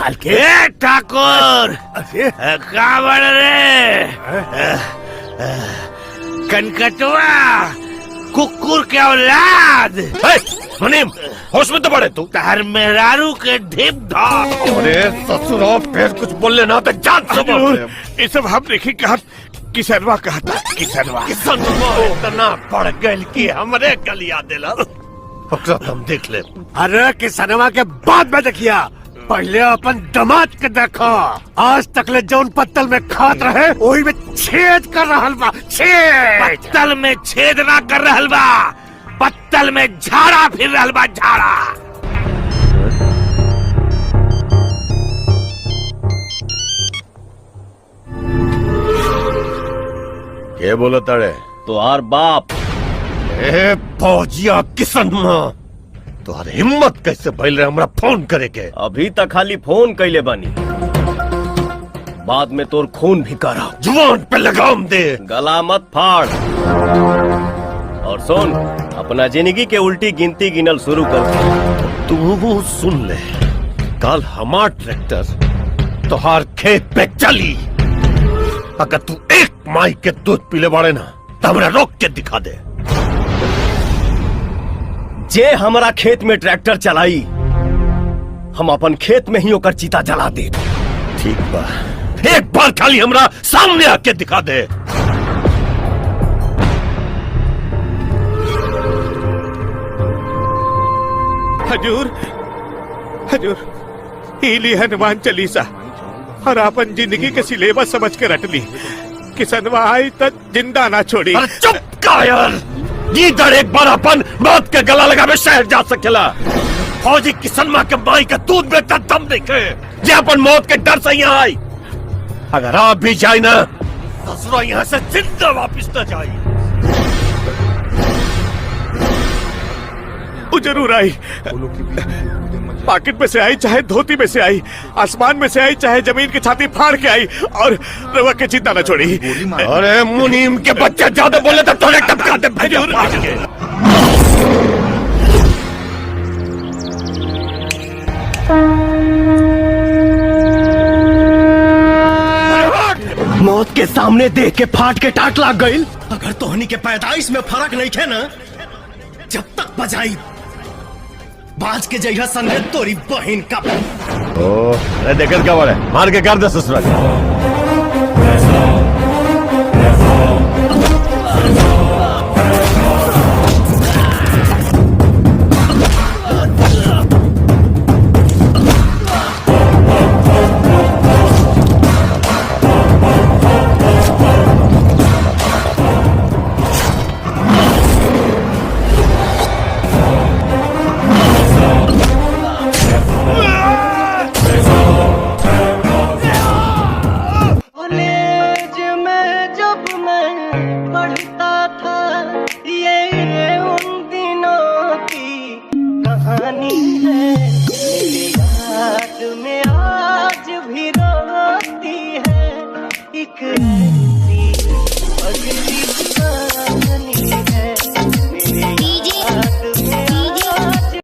खाल के। ठाकुर कहाँ बढ़ रे? कनकटवा कुकुर के औलाद। मुनीम होश में तो पड़े तू। तार मेहरारू के ढीप धाप। अरे ससुरा फिर कुछ बोल लेना तो जान से बोल। ये सब हम देखी कहा किसनवा कहा था। किसनवा इतना पड़ गई कि हमरे गलिया दिला। हम देख ले। अरे किसनवा के बाद में देखिया, पहले अपन दमाद के देखो। आज तक ले जौन पत्तल में खात रहे वही में छेद कर रहल बा। छेद पत्तल में छेद ना कर रहल बा, पत्तल में झाड़ा फिर रहल बा। झाड़ा के बोलो तड़े? तो आर बाप। ए फौजिया किसनवा, तुहार हिम्मत कैसे भइल रहे हमरा फोन करे के? अभी तक खाली फोन कैले बानी, बाद में तोर खून भी करा। जुबान पे लगाम दे। गला मत फाड़। और सुन, अपना जिंदगी के उल्टी गिनती गिनल शुरू कर। तू सुन ले, कल हमार ट्रैक्टर तुहार खेत पे चली। अगर तू एक माई के दूध पीले बाड़े ना तो हमरा रोक के दिखा दे। जे हमारा खेत में ट्रैक्टर चलाई, हम अपन खेत में ही ओकर चिता जला दे। ठीक बा, एक बार खाली हमरा सामने आके दिखा दे। हजूर, हजूर, हीली हनुमान चालीसा और अपन जिंदगी के सिलेबस समझ के रट ली। किसनवा आई तो जिंदा ना छोड़ी। अरे चुप कायर, गीदड़ एक बार अपन मौत के गला लगा में शहर जा सकेला। फौजी किसनवा के माई का दूध बेचता दम देखे जे अपन मौत के डर से यहाँ आई। अगर आप भी जाए ना, ससुरा यहाँ से जिंदा वापिस न जाए। वो जरूर आई, पॉकेट में से आई चाहे धोती में से आई, आसमान में से आई चाहे जमीन की छाती फाड़ के आई, और रवा के चिंता न छोड़ी। अरे मुनीम के बच्चे ज्यादा बोले तो थोड़े टपका दे। मौत के सामने देख के फाट के टाट लाग गई। अगर तोहनी के पैदाइश में फर्क नहीं थे ना, जब तक बजाई बाज के जइहा संगे तोरी बहन का। अरे देखत क्या बारे, मार के कर दे ससुरा।